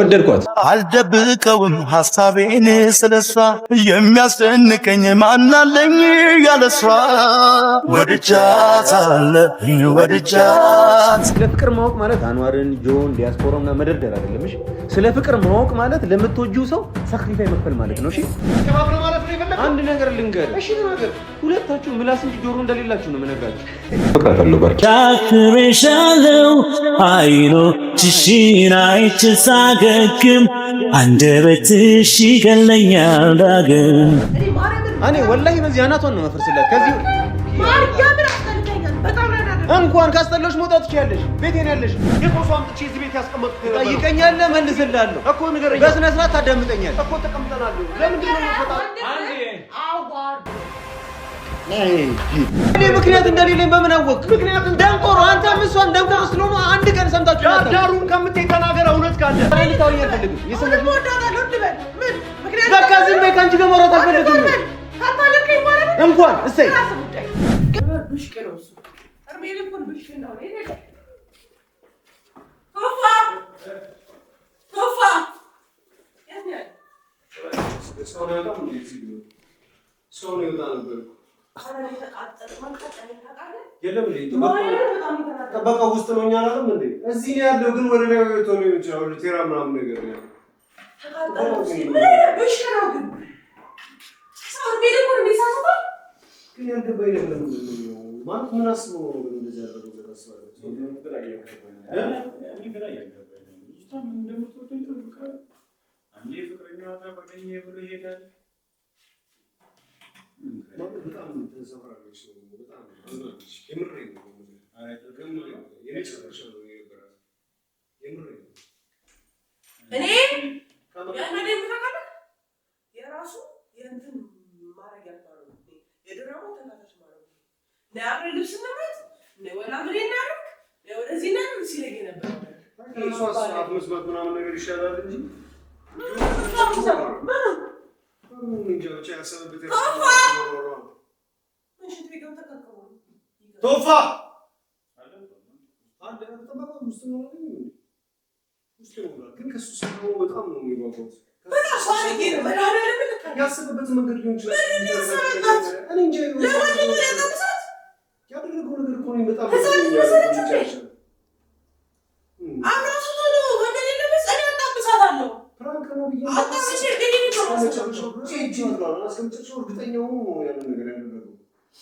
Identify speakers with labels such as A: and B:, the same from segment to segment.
A: ወደድኳት።
B: አልደብቀውም ሐሳቤን ስለሷ የሚያስጨንቀኝ ማናለኝ ያለሷ ወድጃታለሁ ወድጃት።
A: ስለ ፍቅር ማወቅ ማለት አንዋርን ጆን ዲያስፖራና መደርደር አይደለም። እሺ ስለ ፍቅር ማወቅ ማለት ለምትወጂው ሰው ሳክሪፋይ መክፈል ማለት ነው። እሺ አንድ ነገር ልንገር። እሺ ነገር ሁለታችሁ ምላስ እንጂ ጆሮ እንደሌላችሁ ነው የምነግራችሁ። ፍቅራታለሁ ባርኪ
B: ታክሬሻለሁ አይኖችሽን አይቼ ሳገግም አንደበትሽ ይገለኛል ዳግም።
A: እኔ ወላሂ በዚህ አናቷን ነው መፈርስላት። ከዚህ እንኳን ካስጠላሽ መውጣት ትችያለሽ። ቤቴን ያለሽ የቆሶ አምጥቼ እዚህ ቤት ያስቀመጥኩት ጠይቀኛለህ፣ መልስልሃለሁ እኮ ንገረኝ። በስነ ስርዓት ታዳምጠኛለህ እኮ ተቀምጠናል። ለምንድን ነው የምትወጣው? እኔ ምክንያት እንደሌለኝ በምን አወቅ? ምክንያቱም ደንቆሮ አንተም እሷም ደንቆሮ ስለሆኑ አንድ ቀን ሰምታችሁ ነበር። ዳሩን ከምትይ ተናገር። እውነት ካለ እኔ ልታወኝ አልፈልግም። የሰማሽ በቃ ዝም በይ። ከአንቺ ጋር ማውራት አልፈልግም። እንኳን እሰይ
C: ጠበቃ ውስጥ ነው። እኛ አላለም እንዴ? እዚህ ነው ያለው። ግን ወደ ላይ ወጥቶ ነው ይችላል። ቴራ ምናምን ነገር ነው ያለው። ግን ያልገባኝ ነገር ምንድን ነው ማለት ምን አስበው ነው ግን እንደዚህ ያደረገው?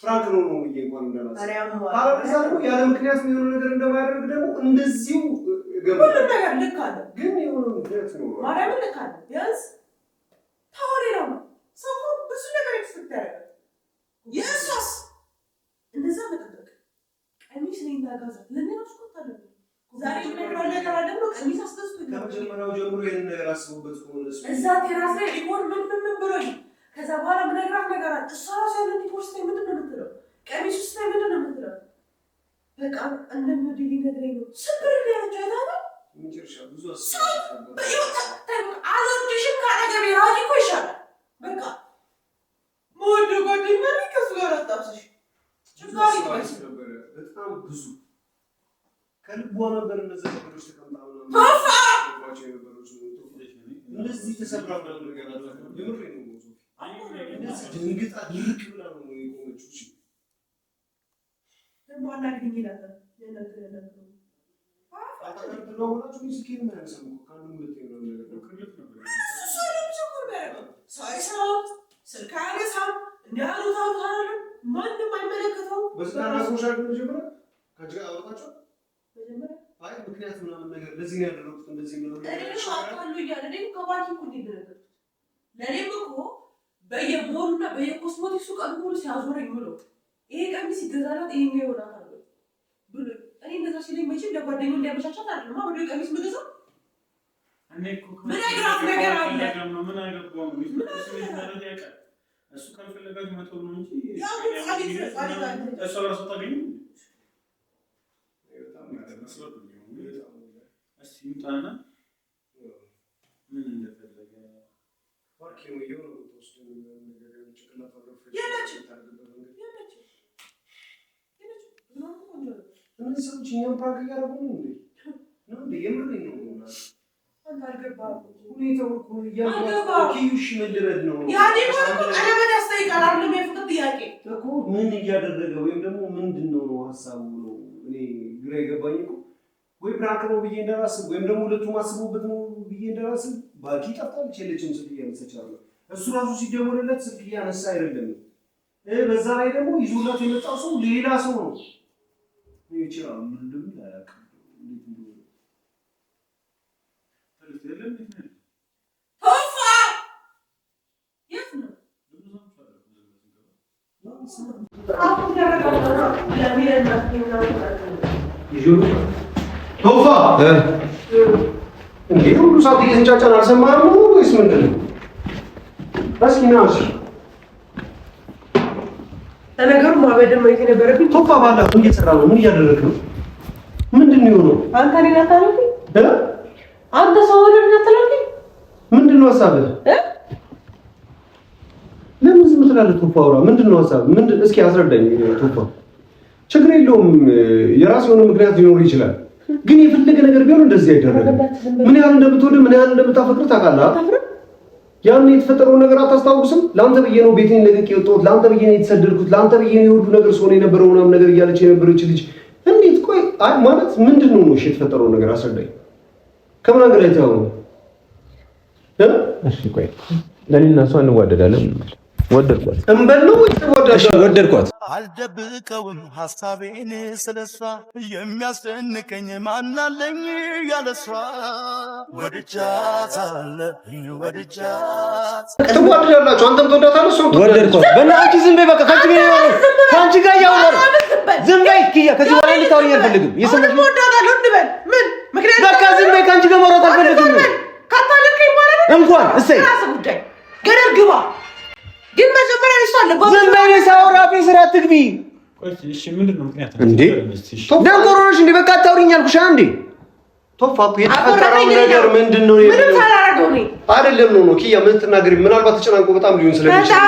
C: ፍራንክ ነው እንኳን እንዳላስ አረጋግጥ ያለ ምክንያት የሚሆነው ነገር እንደማያደርግ ደግሞ እንደዚሁ ገበያ ሁሉ ነገር ልክ አለ። ግን የሆነ ምክንያት ነው ማርያም ልክ አለ። ያስ ታወሪ ነው ሰው ብዙ ነገር ይፈጠራል። ኢየሱስ እንደዛ መጠበቅ ቀሚስ ነው እንዳጋዛ ለነሱ ቆጣለ ዛሬ ምን ነገር አለ ብሎ ቀሚስ አስገዝቶ ከመጀመሪያው ጀምሮ ይሄን ነገር አስቡበት ከሆነ እዛ ቴራስ ላይ ሊሆን ምን ብሎኝ ከዛ በኋላ ምንግራፍ ነገር አለ። እሷ ራሷ ያለን ዲፖርስ ላይ ምንድን ነው የምትለው? ቀሚስ ውስጥ ላይ ምንድን ነው የምትለው? በቃ እንደምወድልኝ ነግረኝ ነው ስብር ያለችው አይታታ ምንጭርሻ ብዙ አልወድሽም ካጠገቤ ራቂ እኮ ይሻላል። በቃ መወደ ጓደኛ ነኝ ከእሱ ጋር አጣብሰሽ ጭጋሪ ነበረ። በጣም ብዙ ከልቧ ነበር እነዚህ ነገሮች ተቀምጣ እንደዚህ ተሰብራ ነገር አለ። የምሬ ነው ድንግጣ ድርቅ ብላ ነው የቆመችው። እሺ ደግሞ አናግኝ ይላል ያለከለ አታቀርጥለውናችሁ ምስኪን ነው ያሰሙ ካንዱ ሁለት ነው ነገር ክልፍ ነበር ሳይሳው ስልካኔሳ እንዳሉት አውታለ ማንንም አይመለከተው። በስራና ሶሻል መጀመሪያ ከጅጋ አውጣቸው መጀመሪያ አይ ምክንያት ምናምን ነገር ለዚህ ነው ያደረኩት እንደዚህ ነው እኔ አውቃለሁ እያለ እኔ ከባኪ እኮ እንደነገርኩት ለኔም እኮ በየቦሉና በየኮስሞቲክሱ ቀን ሙሉ ሲያዞረኝ ብሎ ይሄ ቀሚስ ይገዛላት ይሄ ነው ይሆናል ብሎ እኔ እንደዛ ሲለኝ መቼም ለጓደኛው እንዲያመቻቻት አይደለም አሁን ወደ ቀሚስ ምገዛው እኔ እኮ ምን አይግራፍ ነገር አለ ምን አይገባው ነው እሱ ካልፈለጋችሁ መተው ነው እንጂ ያው እሱ ራሱ ታገኙ በጣም ማለት መስሎት ነው እስቲ ይምጣና ምን እንደፈለገ ወርኪ ነው ይሁን እነዚህ ሰዎች እኛም ፕራንክ እያደረጉ ነው እንዴ? ነው እንዴ? የምሬን ነው። ምን እያደረገ ወይም ደግሞ ምንድነው ነው ሐሳቡ ነው እኔ ግራ የገባኝ እኮ ወይ ፕራንክ ነው ብዬ እንደራስብ ወይም ደግሞ ሁለቱም አስቡበት ነው ብዬ እንደራስብ ባኪ ጠፍቷል ቸለችም ስልክ እያነሳቻለ እሱ ራሱ ሲደወልለት ስልክ እያነሳ አይደለም በዛ ላይ ደግሞ ይዞላት የመጣው ሰው ሌላ ሰው ነው ይችላል ምንድነው ያላቀ ቶፋ እንዴ ሁሉ ሰዓት እየተንጫጫን አልሰማህም ነው ወይስ ምንድን ነው? እስኪ ና እሺ።
D: ለነገሩ ማበደም ማየት የነበረብኝ
C: ቶፋ ባላህ ምን እየሰራ ነው? ምን እያደረግህ ነው? ምንድን ነው የሆነው?
D: አንተ ሌላ ታለኝ አንተ ሰው ወለድ ነጥለኝ
C: ምንድን ነው ሐሳብህ? ለምን ዝም ትላለህ? ቶፋ አውራ። ምንድን ነው ሐሳብህ? ምንድን እስኪ አስረዳኝ ቶፋ። ችግር የለውም የራስ የሆነ ምክንያት ሊኖር ይችላል። ግን የፈለገ ነገር ቢሆን እንደዚህ አይደረግም። ምን ያህል እንደምትወድ ምን ያህል እንደምታፈቅር ታውቃለህ? ያን የተፈጠረውን ነገር አታስታውስም? ለአንተ ብዬ ነው ቤቴን ለቅቄ የወጣሁት፣ ለአንተ ብዬ ነው የተሰደድኩት፣ ለአንተ ብዬ ነው የሁሉ ነገር ሰው ነው የነበረው ምናምን ነገር እያለች የነበረች ልጅ እንዴት ቆይ አይ ማለት ምንድነው ነው እሺ የተፈጠረው ነገር አስረዳኝ። ከምን ነገር ላይ ታው ነው
A: እሺ ቆይ ለኔና እሷ እንዋደዳለን ወደድኳት
C: እንበል ነው
A: እሺ ወደድኳት
B: አልደብቀውም ሐሳቤን ስለሷ የሚያስደንቀኝ ማናለኝ ያለሷ ወድጃት
C: ትዋደዳላችሁ አንተም ትወዳታለህ እሷም
A: ወደድኳት በእናትህ ዝም በይ በቃ ካንቺ ጋር ያወራ ዝም በይ ኪያ ከዚህ በኋላ ልታወሪኝ አልፈልግም እየሰማሽ ነው
D: ወዳታለሁ እንበል ምን ምክንያት
A: በቃ ዝም በይ ካንቺ ጋር ማውራት አልፈልግም
D: ካታለልከኝ ማለት
A: እንኳን እሰይ
D: ራስ ጉዳይ ገደል ግባ ግን መጀመሪያ ይሷል
A: ዝም በይ ሳውራ ፌስራ ትግቢ
E: እሺ ምንድነው ምክንያት
A: እንዴ ደንቆሮሽ እንዴ በቃ አታውሪኝ አልኩሽ አንዴ
C: ቶፋ እኮ የተፈጠረው ነገር ምንድነው
D: ምንም ሳላረገው ነው
C: አይደለም ነው ኪያ ምን ትናገሪ ምናልባት ተጨናንቆ በጣም ሊሆን ስለሚችል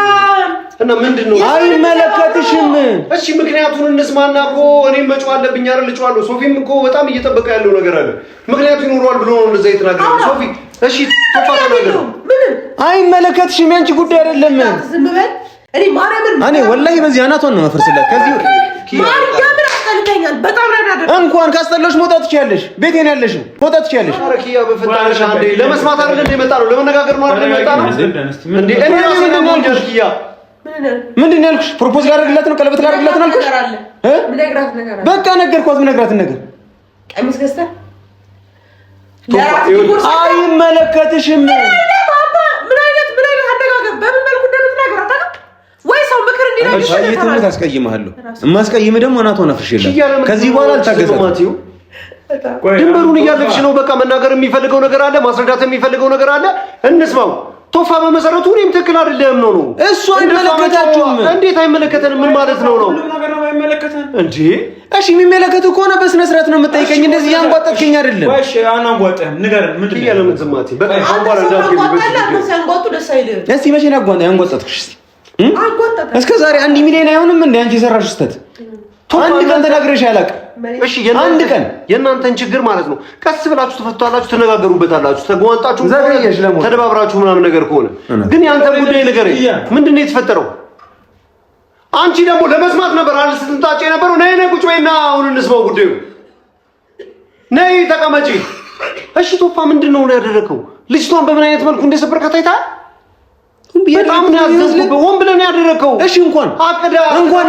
C: እና ምንድነው
A: አይመለከትሽም
C: እሺ ምክንያቱን እንስማና እኮ እኔም መጫው አለብኝ አይደል ልጫዋለሁ ሶፊም እኮ በጣም እየተጠበቀ ያለው ነገር አለ ምክንያቱ ይኖረዋል ብሎ ነው እንደዛ የተናገረው ሶፊ እሺ ቶፋ ተናገር
D: ምንም
A: አይመለከትሽም ያንቺ ጉዳይ አይደለም
D: ዝም በል እኔ ማርያምን
A: እኔ ወላሂ በዚህ አናቷን ነው ማፈርስላት ከዚህ
D: ማርያምን አስጠልተኛል በጣም ረዳዳ
A: እንኳን ካስጠላሽ መውጣት ትችያለሽ ቤቴን ያለሽው መውጣት ትችያለሽ
C: ኧረ ኪያ በፈጣሪሽ አንዴ ለመስማት አይደል እንደመጣ ነው ለመነጋገር ነው አይደል እንደመጣ ነው እንዴ እኔ ምንድን ነው ያልኩሽ ኪያ
A: ምንድን ነው ያልኩሽ ፕሮፖዝ ላደርግላት ነው ቀለበት ላደርግላት ነው አልኩሽ
D: ምን ነግራት ነገር አለ
A: በቃ ነገርኳት ምን ነግራትን ነገር
D: ቀሚስ ገዝተህ
A: አይመለከትሽም
D: ምን አይነት አደጋገር በምን መልኩ እንደምትናገር አታውቅም ወይ ሰው ምክር እንዲነግርሽ
A: የትምህርት አስቀይምሃለሁ የማስቀይምህ ደግሞ አናቷን አፍርሽላት ከዚህ በኋላ አልታገሳትም
C: ድንበሩን እያለፍሽ ነው በቃ መናገር የሚፈልገው ነገር አለ ማስረዳት የሚፈልገው ነገር አለ እንስማው ቶፋ በመሰረቱ እኔም ትክክል አይደለም ነው
A: እሱ አይመለከታችሁም
C: እንዴት አይመለከተንም ምን ማለት ነው
E: ሁሉ ነገር ነው አይመለከተን
C: እንዴ
A: እሺ የሚመለከቱ ከሆነ በስነ ስርዓት ነው የምጠይቀኝ እንደዚህ ያንጓጠጥከኝ አይደለም
E: እሺ አናንጓጠም ንገረን ምንድነው
C: ያለ ምን ዝማቴ በቃ አንጓራ
D: እንዳትገኝ ደስ አይልም
A: እስቲ መቼ ነው ያንጓጠጥክሽ
D: አልጓጠጠም
A: እስከ ዛሬ 1 ሚሊዮን አይሆንም እንዴ አንቺ የሰራሽ ስተት አንድ ቀን ተናግረሽ ያላቅ
C: እሺ አንድ ቀን የእናንተን ችግር ማለት ነው ቀስ ብላችሁ ተፈቷላችሁ ተነጋገሩበታላችሁ ተጓንጣችሁ
A: ዘግየሽ ለምን
C: ተደባብራችሁ ምናምን ነገር ከሆነ ግን ያንተ ጉዳይ ነገር ምንድነው የተፈጠረው አንቺ ደግሞ ለመስማት ነበር አልስትንጣጭ የነበረው ነይ ቁጭ በይና አሁን እንስማው ጉዳዩ ነይ ተቀመጪ እሺ ቶፋ ምንድነው ያደረከው ልጅቷን በምን አይነት መልኩ እንደሰበርካት አይተሃል በጣም ነው ያዘዝኩት ወን ብለን ያደረከው
A: እሺ እንኳን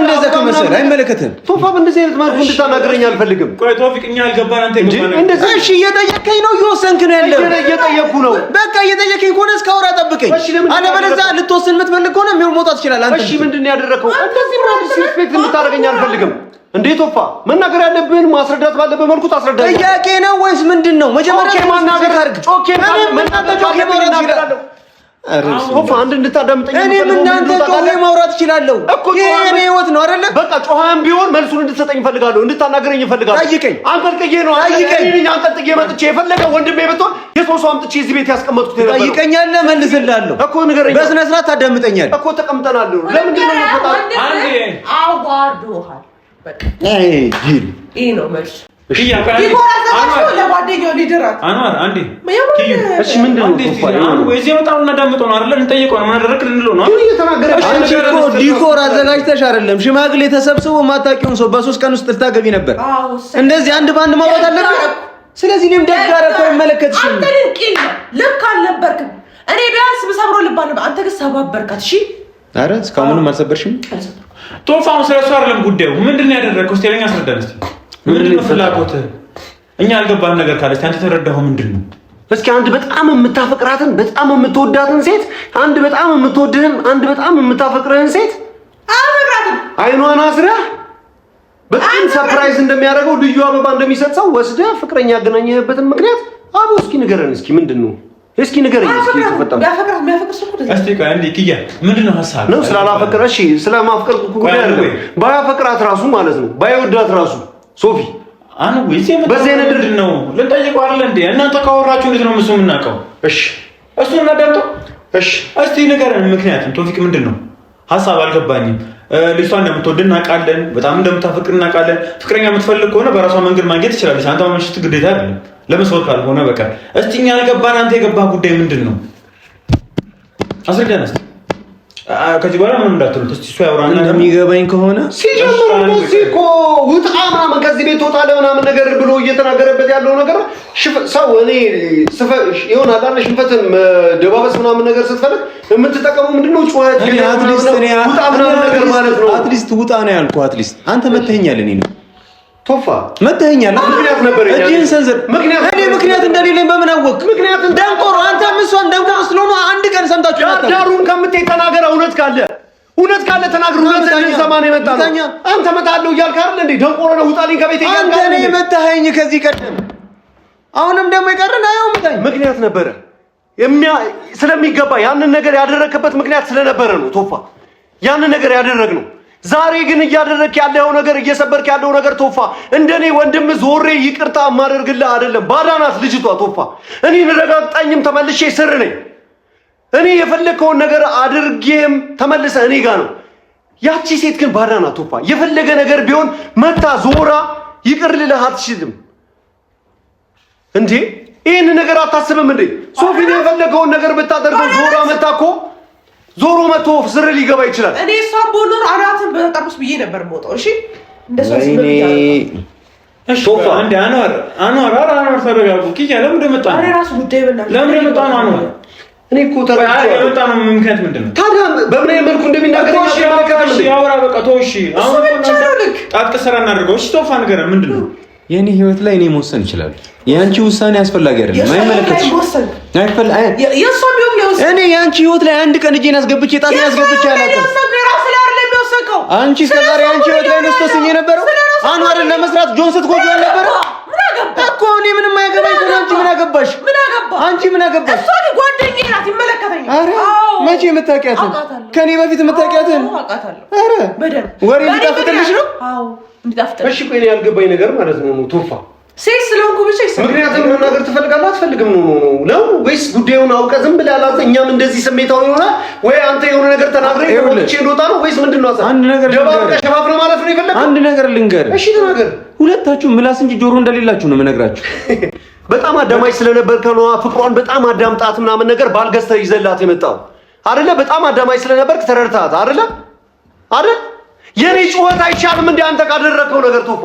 A: እንደዛ ከመሰለ አይመለከተም
C: ቶፋ በእንደዚህ አይነት መልኩ እንድታናገረኝ አልፈልግም
E: ቆይ ቶፊቅ እኛ አልገባን አንተ
C: እንደዚህ
A: እሺ እየጠየከኝ ነው እየወሰንክ ነው ያለው
C: እየጠየኩ ነው
A: በቃ እየጠየከኝ ከሆነ እስካወራ ጠብቀኝ አለበለዚያ ልትወስን የምትፈልግ ከሆነ መውጣት ይችላል አንተ
C: እሺ ምንድነው ያደረከው እንደዚህ ማለት ሪስፔክት እንድታደርገኝ አልፈልግም እንዴ ቶፋ መናገር ያለብን ማስረዳት ባለበት መልኩ ታስረዳኝ
A: ጥያቄ ነው ወይስ ምንድነው መጀመሪያ
C: ማናገር አድርግ ጮኬ ማናገር ቶፋ አንድ እንድታዳምጠኝ
A: እኔ ምን እናንተ ጮሄ ማውራት እችላለሁ ይሄ የኔ ህይወት ነው አይደለ
C: በቃ ጮሃም ቢሆን መልሱን እንድትሰጠኝ እፈልጋለሁ እንድታናገረኝ እፈልጋለሁ
A: ጠይቀኝ
C: አንቀልቅዬ ነው እኔ አንቀልቅዬ መጥቼ የፈለገ ወንድሜ ብትሆን የሶሶ አምጥቼ እዚህ ቤት ያስቀመጥኩት ነበር
A: ጠይቀኛለህ መልስልሃለሁ
C: እኮ ንገረኝ
A: በስነ ስርዓት ታዳምጠኛለህ
C: እኮ ተቀምጠናል ለምንድን ነው የምትፈጣው
D: አንዴ አዋርዶሃል በቃ
A: ጂል
D: ይሄ ነው መልስ ዲኮር አዘጋጅቶ ለጓደኛው ሊደራት
E: አንዋር አንዴ
A: እሺ ምንድነው
E: አሁን ወይስ የመጣው እናዳምጠው ነው አይደል? እንጠይቀው ነው ምን አደረክ ልንለው ነው
A: እየተናገረ አንቺ እኮ ዲኮር አዘጋጅተሽ አይደለም ሽማግሌ ተሰብስቦ ማታቂውን ሰው በ3 ቀን ውስጥ ልታገቢ ነበር። እንደዚህ አንድ ባንድ ማውጣት አለበት። ስለዚህ እኔም ደጋራ እኮ አይመለከትሽም።
D: አንተ ልንቂል ልክ አልነበርክም። እኔ ቢያንስ ብሰብሮ ልባ ነበር። አንተ ግን ሰባበርካት። እሺ
A: አረ እስካሁንም አልሰበርሽም።
E: ቶፋው ስለሱ አይደለም ጉዳዩ። ምንድነው ያደረከው? እስቲ ለኛ አስረዳን እስቲ። ምንድነው ፍላጎትህ? እኛ ያልገባን ነገር ካለች አንተ ተረዳኸው ምንድነው?
A: እስኪ አንድ በጣም የምታፈቅራትን በጣም የምትወዳትን ሴት አንድ በጣም የምትወድህን አንድ በጣም የምታፈቅርህን ሴት
D: አፈቅራትም
A: አይኗን አስረህ በጣም ሰርፕራይዝ እንደሚያደርገው ልዩ አበባ እንደሚሰጥ ሰው ወስደህ ፍቅረኛ ያገናኘህበትን ምክንያት አቡ እስኪ ንገረን። እስኪ ምንድነው? እስኪ ንገረኝ። እስኪ ተፈጠረ
E: እስቲ ቆይ አንዴ ኪያ ምንድነው ሐሳብ
A: ነው? ስላላፈቀረ እሺ ስለማፍቀር ጉዳይ አይደለም። ባያፈቅራት ራሱ ማለት ነው ባይወዳት ራሱ ሶፊ
E: አኑ ወይስ በዚህ ነገር ነው ልንጠይቀው አይደል እንዴ? እናንተ ካወራችሁ እንዴት ነው እሱ የምናውቀው? እሺ እሱ እናዳምጠው። እሺ እስቲ ንገረን ምክንያቱም ቶፊቅ ምንድነው ሐሳብ አልገባኝም። ልጅቷ እንደምትወድ እናውቃለን፣ በጣም እንደምታፈቅር እናውቃለን። ፍቅረኛ የምትፈልግ ከሆነ በራሷ መንገድ ማግኘት ትችላለች። አንተ ማመንሽት ግዴታ አይደለም ለመስወር ካልሆነ በቃ። እስቲ እኛ ያልገባን አንተ የገባህ ጉዳይ ምንድነው? አስረዳን እስቲ። ከዚህ በኋላ ምን እንዳትሉት እስቲ እሱ ያወራና
A: እንደሚገባኝ ከሆነ ሲጀምር እዚህ እኮ ውጣ ምናምን ከዚህ ቤት ወጣ ለምናምን ነገር ብሎ እየተናገረበት ያለው ነገር ሰው እኔ ይሆን አዳነ ሽንፈትን ደባበስ ምናምን ነገር ስትፈልግ የምትጠቀመው ምንድነው? ጩኸት ውጣ ምናምን ነገር ማለት ነው። አትሊስት ውጣ ነው ያልኩህ። አትሊስት አንተ መተኸኛል። እኔ ነው ቶፋ መተኸኛል። ምክንያት ነበር እጂን ሰንዘር ምክንያት እንደሌለኝ በምን አወቅ? ምክንያት ደንቆሮ አንተ ምሷን ደንቆሮ ስለሆነ አንድ ቀን ሰምታችሁ ነበር። ዳሩን ከምትይ ተናገር። እውነት ካለ ተናግሩ። እውነት ዘማን የመጣ ነው። አንተ መጣለው እያልክ አይደል እንዴ? ደንቆሮ ነው ውጣልኝ ከቤቴ እያልክ አንተ ነህ መተኸኝ ከዚህ ቀደም። አሁንም ደግሞ ይቀርና ያው መተኸኝ ምክንያት ነበረ ስለሚገባ ያንን ነገር ያደረክበት ምክንያት ስለነበረ ነው ቶፋ ያንን ነገር ያደረግነው። ዛሬ ግን እያደረክ ያለው ነገር እየሰበርክ ያለው ነገር ቶፋ እንደኔ ወንድም ዞሬ ይቅርታ ማደርግልህ አይደለም። ባዳናት ልጅቷ ቶፋ እኔ ረጋግጣኝም ተመልሼ ስር ነኝ። እኔ የፈለከውን ነገር አድርጌም ተመልሰ እኔ ጋር ነው። ያቺ ሴት ግን ባዳናት ቶፋ የፈለገ ነገር ቢሆን መታ ዞራ ይቅር ልልህ አትችልም እንዴ? ይሄን ነገር አታስብም እንዴ? ሶፊ ነው የፈለገውን ነገር ብታደርገው ዞራ መታ እኮ ዞሮ መቶ ስር ሊገባ ይችላል። እኔ እሷን ቦሎር አናትን በጠርሙስ ብዬ ነበር የምወጣው። እሺ እንደሱ
E: እሺ ሶፋ አንዴ አንዋር ተረጋጉ። ኪያ ለምን እንደመጣ ነው?
D: አሬ ራስ ጉዳይ በእናትህ
E: ለምን እንደመጣ ነው? አንዋር እኔ እኮ ተረጋግቼ የመጣ ነው። ምክንያት ምንድነው ታዲያ? በምን አይነት መልኩ እንደሚናገረኝ አልተመለከተም እንዴ? ያወራ በቃ ተውሽ። አሁን ጣጥ ስራ እናድርገው። እሺ ሶፋ ንገረን ምንድነው?
A: የኔ ህይወት ላይ እኔ መወሰን ይችላል። የአንቺ ውሳኔ አስፈላጊ አይደለም። አይመለከትሽም። እኔ የአንቺ ህይወት ላይ አንድ ቀን እጄን አስገብቼ ጣቴን አስገብቼ አላውቅም። አንቺ እስከዛሬ የአንቺ ህይወት ላይ ነው ስትወስኝ የነበረው። አንዋርን ለመስራት ጆን ስትጎጂ አልነበረ እኮ። እኔ ምንም አያገባኝ እኮ። አንቺ ምን አገባሽ? አንቺ ምን አገባሽ?
D: እሷ ጓደኛዬ ናት፣ ይመለከተኛል።
A: ኧረ መቼ የምታውቂያትን? ከኔ በፊት የምታውቂያትን? ኧረ ወሬ እንዲጣፍጥልሽ ነው? አዎ እንዲጣፍጥ። እሺ ቆይ እኔ ያልገባኝ ነገር ማለት ነው ቶፋ ሴት ስለሆንኩ ብቻ ምክንያቱም መናገር ትፈልጋለህ አትፈልግም ነው ወይስ ጉዳዩን አውቀህ ዝም ብለህ አላንተ እኛም እንደዚህ ስሜታዊ ሆነ ወይ አንተ የሆነ ነገር ተናግረህ ወጥቼ እንደወጣ ነው ወይስ ምንድነው? አንድ ነገር ሸባብ ነው ማለት ነው የፈለግህ? አንድ ነገር ልንገርህ። እሺ ተናገር። ሁለታችሁ ምላስ እንጂ ጆሮ እንደሌላችሁ ነው የምነግራችሁ። በጣም አዳማጭ ስለነበርክ ነው ፍቅሯን በጣም አዳምጣት ምናምን ነገር ባልገዝተህ ይዘላት የመጣው አይደለ? በጣም አዳማጭ ስለነበርክ ተረድታት አይደለ? የኔ ጩኸት አይቻልም እንዴ አንተ ካደረከው ነገር ቶፋ?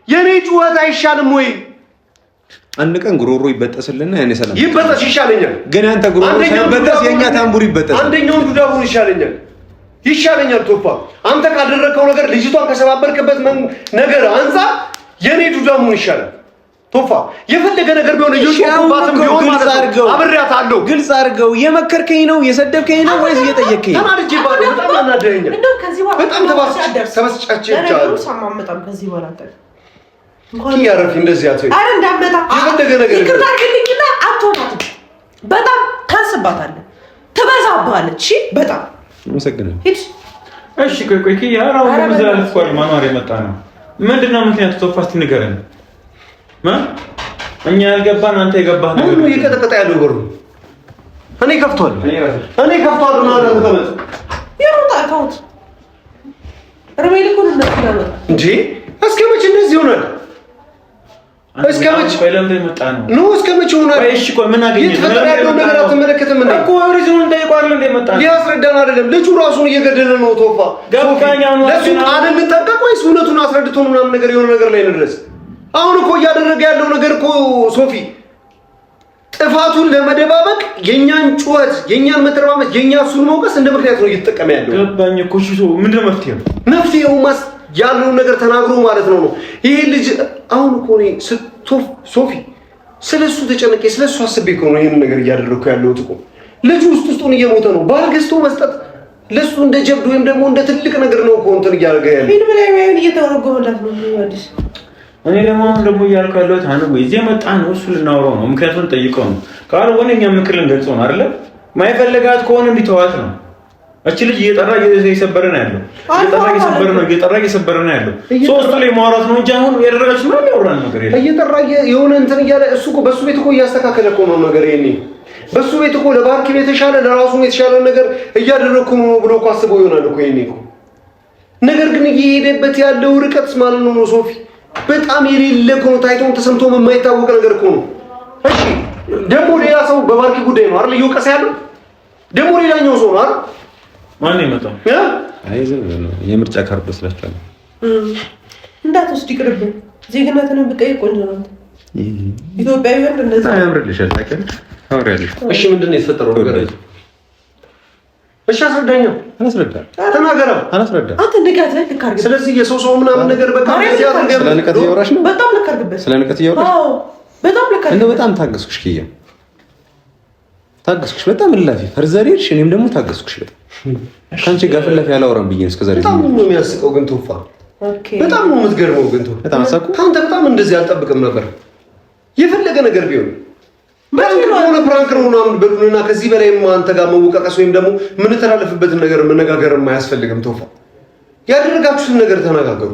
A: የኔ ጩኸት አይሻልም ወይ? አንድ ቀን ጉሮሮ ይበጠስልና ያኔ ሰላም ይበጠስ ይሻለኛል። ግን አንተ ጉሮሮ ሳይበጠስ የኛ ታምቡር ይበጠስ። አንደኛውን ዱዳቡን ይሻለኛል ቶፋ። አንተ ካደረከው ነገር ልጅቷን ከሰባበርክበት ነገር አንፃር የኔ ዱዳሙን ይሻላል ቶፋ። የፈለገ ነገር ቢሆን እየጮህባትም ቢሆን ማለት ነው አብሬያታለሁ። ግልጽ አድርገው። የመከርከኝ ነው የሰደብከኝ ነው ወይስ እየጠየከኝ? ተናድጄ ባዶ በጣም አናደኸኛል። በጣም ተበስጫጭቻለሁ። ሰማመጣም ከዚህ በኋላ ያረፊ እንደዚህ አትይ። አረ እንዳመጣ የፈለገ ነገር ይቅርታ አድርግልኝና አትሆናትም። በጣም ታንስባታለህ፣ ትበዛብሃለች። እሺ በጣም አመሰግናለሁ። ሂድ። እሺ ቆይ ያራው በመዘላለፍ ቆይ ማኗር የመጣ ነው። ምንድነው ምክንያቱ? ቶፋስቲ ንገረን። እኛ ያልገባን አንተ የገባህ ነገር ነው። እየቀጠቀጠ ያለው በሩ እኔ ከፍቷል ነው አለ ተመጣ ይሩጣ ታውት ረሜል እኮ ነው እንዴ? እስከ መቼ እንደዚህ ይሆናል?
E: እስከመቼ ለምን መጣ ነው እስከመቼ ሆነ?
A: እሺ ቆይ ምን አገኘ?
C: የተፈጠረ ያለው ነገር አትመለከትም እንዴ?
E: እኮ ሪዝኑን ጠይቋል እንደ መጣ ነው
C: ሊያስረዳን አይደለም። ልጁ ራሱን እየገደለ ነው። ቶፋ
E: ገባኛ ነው።
C: ለሱ ቃል እንጠብቅ ወይስ እውነቱን አስረድቶን ምናምን ነገር የሆነ ነገር ላይ እንድረስ? አሁን እኮ እያደረገ ያለው ነገር እኮ ሶፊ ጥፋቱን ለመደባበቅ የኛን ጩኸት፣ የኛን መተረማመስ፣ የኛ እሱን መውቀስ እንደ ምክንያት ነው እየተጠቀመ ያለው።
E: ገባኝ እኮ እሺ። ምንድነው መፍትሄው?
C: መፍትሄው ያለውን ነገር ተናግሮ ማለት ነው። ይሄ ልጅ አሁን እኮ እኔ ሶፊ ስለሱ ተጨነቄ ስለሱ አስቤ እኮ ነው ይሄን ነገር እያደረኩ ያለሁት እኮ። ልጁ ውስጡን እየሞተ ነው። ባል ገዝቶ መስጠት ለሱ እንደ ጀብድ ወይም ደግሞ እንደ ትልቅ ነገር ነው እኮ እንትን እያደረገ ያለው።
D: ምን ብላ ያዩን እየተወረጎመላት ነው አዲስ።
E: እኔ ደግሞ እያልኩ ያለሁት አሁን ወይ እዚህ መጣ ነው እሱ ልናወራው ነው። ምክንያቱም ጠይቀው ነው ካልሆነ እኛ ምክር ልንገልጸው ነው አይደለ? ማይፈልጋት ከሆነ እንዲተዋት ነው። እቺ ልጅ እየጠራ እየሰበረ ነው ያለው። እየጠራ እየሰበረ ነው ያለው። ሶስቱ ላይ ማውራት ነው እንጂ አሁን ያደረጋችሁ ምንም ያወራን ነገር የለም።
C: እየጠራ የሆነ እንትን እያለ እሱ እኮ በሱ ቤት እኮ እያስተካከለ እኮ ነው ነገር ይሄኔ በሱ ቤት እኮ ለባርኪ ቤት የተሻለ ለራሱ የተሻለ ነገር እያደረኩ ነው ብሎ እኮ አስበው ይሆናል እኮ ይሄኔ እኮ። ነገር ግን እየሄደበት ያለው ርቀት ማለት ነው ሶፊ በጣም የሌለ እኮ ነው። ታይቶም ተሰምቶም የማይታወቅ ነገር እኮ ነው። እሺ ደግሞ ሌላ ሰው በባርኪ ጉዳይ ነው አይደል እየወቀሰ ያለው? ደግሞ ሌላኛው ሰው ነው አይደል?
E: ማን ይመጣው?
A: አይ የምርጫ ካርድ ወስዳችኋል።
D: እንዳትወስድ ይቅርብኝ። ዜግነትን ብቀይ ቆንጆ ነው። ኢትዮጵያዊ ወንድ እንደዛ
A: ያምርልሻል። ታውቂያለሽ።
C: እሺ ምንድነው የተፈጠረው ነገር? እሺ አስረዳኝ። ተናገረው።
D: አንተ ንቀት ልክ አድርገህ።
C: ስለዚህ የሰው ምናምን ነገር በቃ እንደዚህ አድርገህ
A: ስለ ንቀት እያወራሽ ነው።
D: በጣም ልክ አድርገህ።
A: ስለ ንቀት እያወራሽ?
D: አዎ በጣም ልክ አድርገህ።
A: እንደው በጣም ታገስኩሽ ኪያ፣ ታገስኩሽ በጣም እላፊ ፈርዘሪሽ። እኔም ደግሞ ታገስኩሽ በጣም ካንቺ ጋር ፍለፍ ያላወራም ብዬ እስከ ዛሬ
C: በጣም ነው የሚያስቀው። ግን ቶፋ በጣም ነው የምትገርመው። ግን ቶፋ
A: በጣም አሳቁ።
C: ካንተ በጣም እንደዚህ አልጠብቅም ነበር። የፈለገ ነገር ቢሆን ፕራንክ ነው ምናምን በሉና ከዚህ በላይ አንተ ጋር መወቃቀስ ወይም ደግሞ የምንተላለፍበትን ነገር መነጋገር አያስፈልግም። ቶፋ ያደረጋችሁትን ነገር ተነጋገሩ፣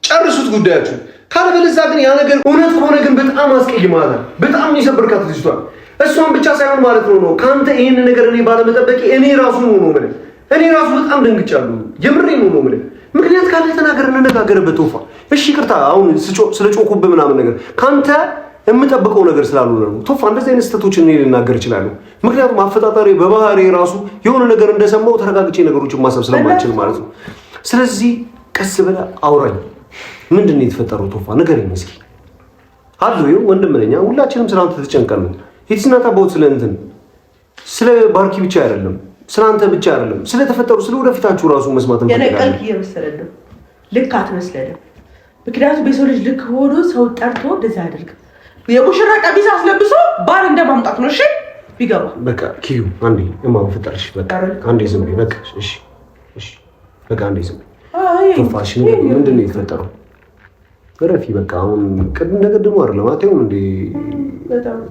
C: ጨርሱት ጉዳያችሁ። ካለበለዚያ ግን ያ ነገር እውነት ከሆነ ግን በጣም አስቀይማታል። በጣም የሰበርካት ልጅቷን እሷን ብቻ ሳይሆን ማለት ነው ካንተ ይሄን ነገር እኔ ባለመጠበቄ እኔ ራሱ ነው ማለት እኔ ራሱ በጣም ደንግጫለሁ። የምሬን ነው ማለት ምክንያት ካለ ተናገር፣ እንነጋገርበት። ቶፋ እሺ ይቅርታ፣ አሁን ስለጮኩብህ ምናምን ነገር ካንተ የምጠብቀው ነገር ስላልሆነ ነው። ቶፋ እንደዚህ አይነት ስህተቶችን እኔ ልናገር እችላለሁ። ምክንያቱም አፈጣጣሪ በባህሪ ራሱ የሆነ ነገር እንደሰማው ተረጋግቼ ነገሮችን ማሰብ ስለማልችል ማለት ነው። ስለዚህ ቀስ ብለህ አውራኝ። ምንድን ነው የተፈጠረው? ቶፋ ንገረኝ እስኪ። አሉ ወንድም ነኝ፣ ሁላችንም ስላንተ ተጨንቀን ነው። የትስናታ ቦት ስለ ባርኪ ብቻ አይደለም፣ ስላንተ ብቻ አይደለም፣ ስለተፈጠሩ ስለ ወደፊታችሁ ራሱ መስማት እንፈልጋለን።
D: የነቀልክ እየመሰለህ ነው። ልክ አትመስለንም። ምክንያቱም የሰው ልጅ ልክ ሆኖ ሰው ጠርቶ እንደዚህ አያደርግ። የሙሽራ ቀሚስ አስለብሶ ባል እንደማምጣት ነው። እሺ ቢገባ
C: በቃ ኪዩ አንዴ እማው ፍጠርሽ በቃ አንዴ ዝም በይ በቃ እሺ እሺ በቃ አንዴ ዝም በይ ቶፋሽ ነው ምንድን ነው የተፈጠረው? ረፊ በቃ አሁን ቅድም እንደቀድሞ አይደለም አትይውም እንዴ?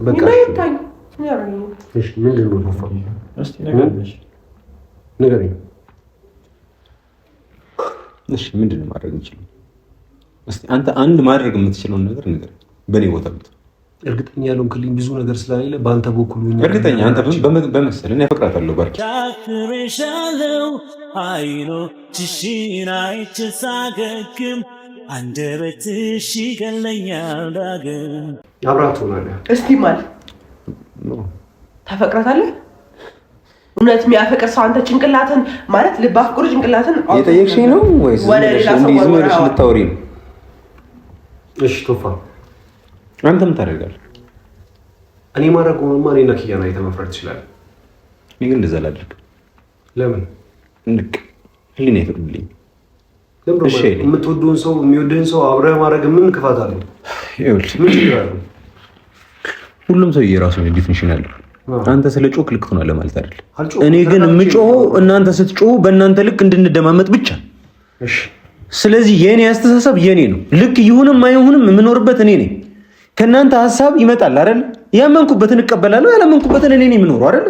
C: በቃ እሺ ምንድን ነው ቶፋ?
E: እስቲ
C: ንገረኝ።
A: እሺ ምንድን ነው ማድረግ የምችለው? እስቲ አንተ አንድ ማድረግ የምትችለውን ነገር ንገረኝ። በኔ ቦታ ብት
C: እርግጠኛ ያለውን ክልኝ ብዙ ነገር ስላለ በአንተ በኩል
A: እርግጠኛ አንተ በመሰለኝ ያፈቅራታለሁ። ባርኪ
B: ያፍሬሻለው አይኖችሽን አይቼ ሳገግም አንደበትሽ ይገለኛል ዳግም።
C: አብራት ሆናለህ
D: እስቲ ማለት ታፈቅራታለህ? እውነት የሚያፈቅር ሰው አንተ ጭንቅላትን ማለት ልብ አፍቅሮ ጭንቅላትን
A: የጠየቅሽኝ ነው ወይስ ዝም ብለሽ ልታወሪ ነው?
C: እሺ ቶፋ
A: አንተ ምን ታደርጋለህ?
C: እኔ ማድረገውማ እኔና ኪያ ላይ ተመፍራት ይችላል።
A: እኔ ግን እንደዛ አላደርግ።
C: ለምን?
A: እንቅ ህሊና ይፈቅድልኝ።
C: እሺ የምትወደውን ሰው የሚወድህን ሰው አብረህ ማድረግ ምን ክፋት አለው?
A: ይኸውልህ
C: ምን ችግር አለው?
A: ሁሉም ሰው የራሱ ነው ዲፊኒሽን አለው። አንተ ስለ ጮክ ልክ ትሆናለህ ማለት አይደል? እኔ ግን የምጮኸው እናንተ ስትጮሁ በእናንተ ልክ እንድንደማመጥ ብቻ።
C: እሺ
A: ስለዚህ የኔ አስተሳሰብ የኔ ነው። ልክ ይሁንም አይሁንም የምኖርበት እኔ ነኝ። ከእናንተ ሀሳብ ይመጣል አይደል? ያመንኩበትን እቀበላለሁ፣ ያላመንኩበትን እኔ ነኝ የምኖረው አይደል?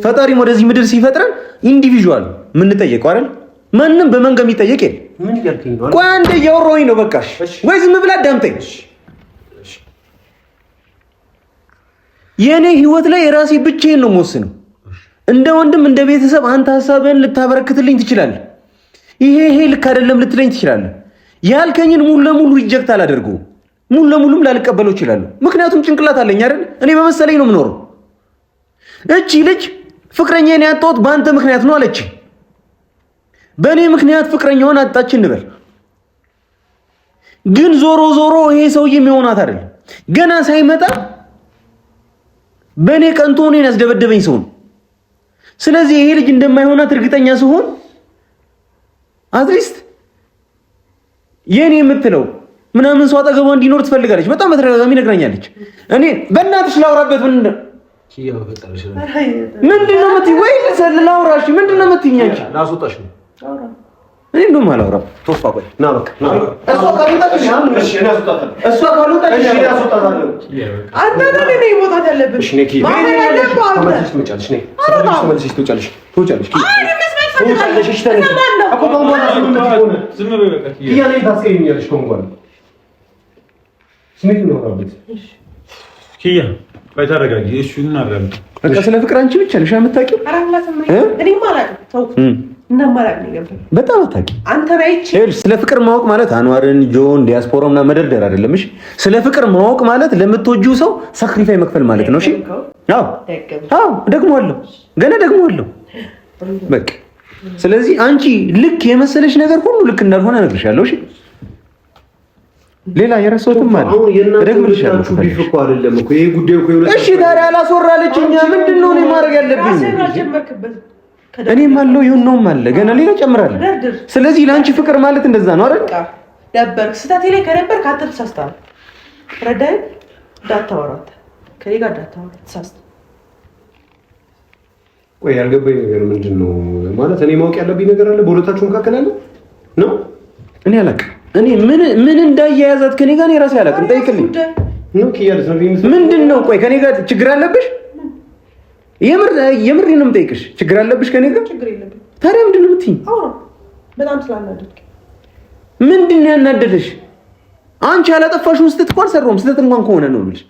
A: ፈጣሪም ወደዚህ ምድር ሲፈጥረን ኢንዲቪጁዋል የምንጠየቀው አይደል? ማንም በመንጋ የሚጠየቅ የለም።
C: ምን እያልከኝ ነው?
A: ቆይ አንዴ እያወራሁኝ ነው። በቃ ወይ ዝም ብለህ አዳምጠኝ። የኔ ህይወት ላይ የራሴ ብቻዬን ነው የምወስነው። እንደ ወንድም እንደ ቤተሰብ አንተ ሀሳብህን ልታበረክትልኝ ትችላለህ። ይሄ ልክ አይደለም ልትለኝ ትችላለህ። ያልከኝን ሙሉ ለሙሉ ሪጀክት አላደርገውም። ሙሉ ለሙሉም ላልቀበለው ይችላል። ምክንያቱም ጭንቅላት አለኝ አይደል? እኔ በመሰለኝ ነው የምኖረው። እቺ ልጅ ፍቅረኛዬን ያጣሁት በአንተ ምክንያት ነው አለች። በእኔ ምክንያት ፍቅረኛውን አጣች እንበል። ግን ዞሮ ዞሮ ይሄ ሰውዬ የሚሆናት አይደል? ገና ሳይመጣ በእኔ ቀንቶ እኔን ያስደበደበኝ ሰው ነው። ስለዚህ ይሄ ልጅ እንደማይሆናት እርግጠኛ ስሆን አትሊስት የኔ የምትለው ምናምን ሰው አጠገቧ እንዲኖር ትፈልጋለች። በጣም በተደጋጋሚ ነግራኛለች። እኔ በእናትሽ ላውራበት ምንድነው የምትይኝ? ወይ ላውራሽ ምንድነው የምትይኝ? አንቺ ላስወጣሽ ነው። እኔ እንደውም አላወራም። ቶፋ ቆይ ና በቃ እሷ ካልወጣች እሺ እኔ አስወጣታለሁ። እሷ ካልወጣች እሺ እኔ አስወጣታለሁ። አንተ ነህ መውጣት ያለብህ። እሺ ነኪ ተመልሰሽ ትመጫለሽ። ነይ ተመልሰሽ ትወጫለሽ። እሺ ተነሽ እኮ በኋላ ዝም በይ በቃ ይያኔ ታስቀይኛለሽ። ኮንጓል ስሜት ነው አብት ኪያ ቆይ ተረጋጊ። እሺ እናረጋግ በቃ ስለ ፍቅር አንቺ ብቻ ነሽ የምታውቂው። እኔ ማለት ተው በጣም አታውቂ አንተ ነህ። ስለ ፍቅር ማወቅ ማለት አንዋርን ጆን ዲያስፖራውና መደርደር አይደለም። እሺ ስለ ፍቅር ማወቅ ማለት ለምትወጂው ሰው ሳክሪፋይ መክፈል ማለት ነው። እሺ አዎ ደግሞአለሁ፣ ገና ደግሞአለሁ። በቃ ስለዚህ አንቺ ልክ የመሰለሽ ነገር ሁሉ ልክ እንዳልሆነ እነግርሻለሁ። እሺ ሌላ የረሳሁትም ማለት ደግምልሻለሁ። ቢፍቆ አይደለም እኮ ይሄ ጉዳይ እኮ ይወጣ። እሺ ታዲያ አላስወራለችኛ ምንድነው እኔ ማድረግ ያለብኝ? እኔም አለው ይሁንነውም አለ ገና ሌላ ጨምራለሁ። ስለዚህ ለአንቺ ፍቅር ማለት እንደዛ ነው አይደል?
D: ደበርክ ስህተቴ ላይ ከነበርክ አንተ ተሳስተሃል። ረዳይ ዳታወራት ከኔ ጋር ዳታወራት ተሳስተሃል።
C: ቆይ ያልገባኝ ነገር ምንድነው ማለት እኔ ማወቅ ያለብኝ ነገር አለ በሁለታችሁ መካከል አለ ነው?
A: እኔ አላውቅም። እኔ ምን እንዳያያዛት ከኔ ጋር እኔ ራሴ አላውቅም። ጠይቅልኝ
C: ነው ኪያለስ ነው
A: ምንድነው? ቆይ ከኔ ጋር ችግር አለብሽ? የምር ነው የምጠይቅሽ። ችግር አለብሽ ከኔ ጋር?
D: ችግር የለብኝ።
A: ታዲያ ምንድን ነው የምትይኝ?
D: በጣም ስላናደድክ።
A: ምንድን ነው ያናደደሽ? አንቺ ያላጠፋሽውን ስህተት እኮ አልሰራሁም። ስህተት እንኳን ከሆነ ነው የምልሽ።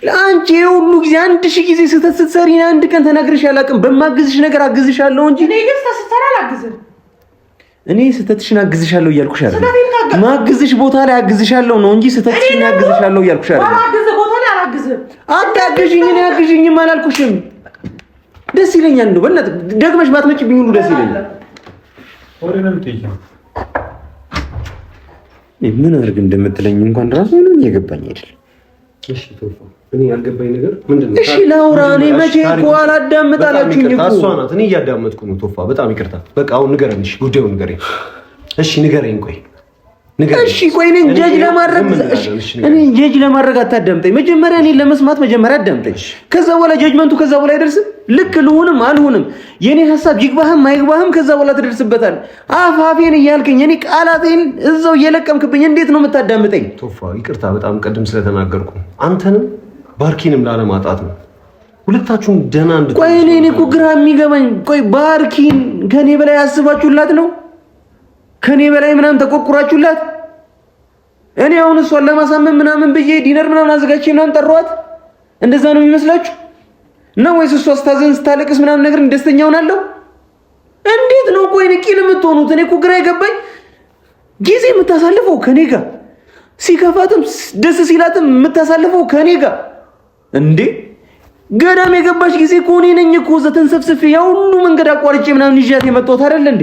A: ለአንቺ የሁሉ ጊዜ 1000 ጊዜ ስህተት ስትሰሪ አንድ ቀን ተናግረሽ አላውቅም። በማግዝሽ ነገር አግዝሻለሁ እንጂ
D: እኔ ግን ስትሰራ አላግዝም።
A: እኔ ስህተትሽን አግዝሻለሁ እያልኩሽ አይደል? ማግዝሽ ቦታ ላይ አግዝሻለሁ ነው እንጂ ስህተትሽን አግዝሻለሁ እያልኩሽ አይደል? አታግዥኝ። እኔ አግዥኝም አላልኩሽም። ደስ ይለኛል እንደው በእናትህ ደግመሽ ባትመጪብኝ ሁሉ ደስ ይለኛል። ምን አድርግ እንደምትለኝ እንኳን ራሱ ምንም እየገባኝ አይደል?
C: እሺ ቶፋ እኔ ያልገባኝ ነገር ምንድነው?
A: እሺ ላውራ። እኔ መቼ እኮ አላዳምጥ አላችሁኝ እኮ።
C: እሷ ናት። እኔ እያዳመጥኩ ነው ቶፋ። በጣም ይቅርታ። በቃ አሁን ንገረኝ። እሺ ጉዳዩን ንገረኝ። እሺ ንገረኝ። ቆይ
A: እሺ ቆይ እኔን ጀጅ ለማድረግ አታዳምጠኝ። መጀመሪያ እኔን ለመስማት መጀመሪያ አዳምጠኝ። ከዛ በኋላ ጀጅመንቱ ከዛ በኋላ አይደርስም። ልክ ልሁንም አልሁንም የኔ ሐሳብ ይግባህም አይግባህም ከዛ በኋላ ትደርስበታል። አፋፌን እያልከኝ እኔ ቃላቴን እዛው እየለቀምክብኝ እንዴት ነው የምታዳምጠኝ?
C: ቶፋ ይቅርታ በጣም ቀድም ስለተናገርኩ አንተንም ባርኪንም ላለማጣት ነው። ሁለታችሁም ደህና እንድትሆኑ።
A: ቆይ እኔ እኮ ግራ የሚገባኝ ቆይ ባርኪን ከኔ በላይ አስባችሁላት ነው? ከኔ በላይ ምናምን ተቆርቁራችሁላት? እኔ አሁን እሷን ለማሳመን ምናምን ብዬ ዲነር ምናምን አዘጋጅቼ ምናምን ጠራኋት። እንደዛ ነው የሚመስላችሁ ነው ወይስ እሷ ስታዘን ስታለቅስ ምናምን ነገር ደስተኛ ሆናለሁ? እንዴት ነው ቆይ ንቂል የምትሆኑት? እኔ እኮ ግራ የገባኝ ጊዜ የምታሳልፈው ከኔ ጋር ሲከፋትም ደስ ሲላትም የምታሳልፈው ከኔ ጋር እንዴ? ገዳም የገባች ጊዜ እኮ እኔ ነኝ እኮ ዘተንሰፍስፍ ያ ሁሉ መንገድ አቋርጬ ምናምን ይዣት የመጣሁት አይደል እንዴ?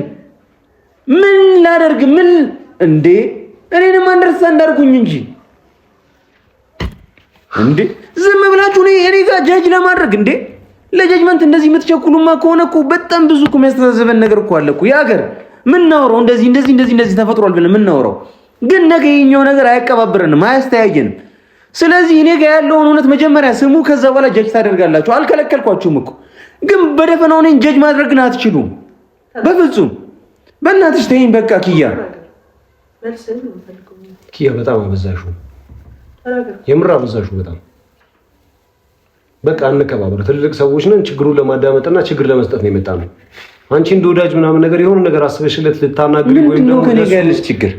A: ምን ላደርግ ምን እንዴ? እኔንም አንደርስታንድ አድርጉኝ እንጂ እንዴ ዝም ብላችሁ እኔ ጋር ጃጅ ለማድረግ እንዴ? ለጃጅመንት እንደዚህ የምትቸኩሉማ ከሆነ እኮ በጣም ብዙ እኮ የሚያስተዛዘበን ነገር እኮ አለ እኮ። የሀገር ምናወራው እንደዚህ ተፈጥሯል ብለን ምናወራው ግን ነገ የኛው ነገር አያቀባብረንም፣ አያስተያየንም። ስለዚህ እኔ ጋር ያለውን እውነት መጀመሪያ ስሙ፣ ከዛ በኋላ ጃጅ ታደርጋላችሁ። አልከለከልኳችሁም እኮ ግን በደፈናው እኔን ጃጅ ማድረግ ግን አትችሉም በፍጹም። በእናትሽ ተይኝ በቃ ኪያ በጣም አበዛሹ፣ የምር አበዛሹ በጣም። በቃ እንከባበር፣ ትልልቅ ሰዎች ነን። ችግሩን ለማዳመጥና ችግር ለመስጠት ነው የመጣነው። አንቺ እንደ ወዳጅ ምናምን ነገር የሆነ ነገር አስበሽለት ልታናግሪ ወይም ደግሞ ከኔ ጋር ያለሽ ችግር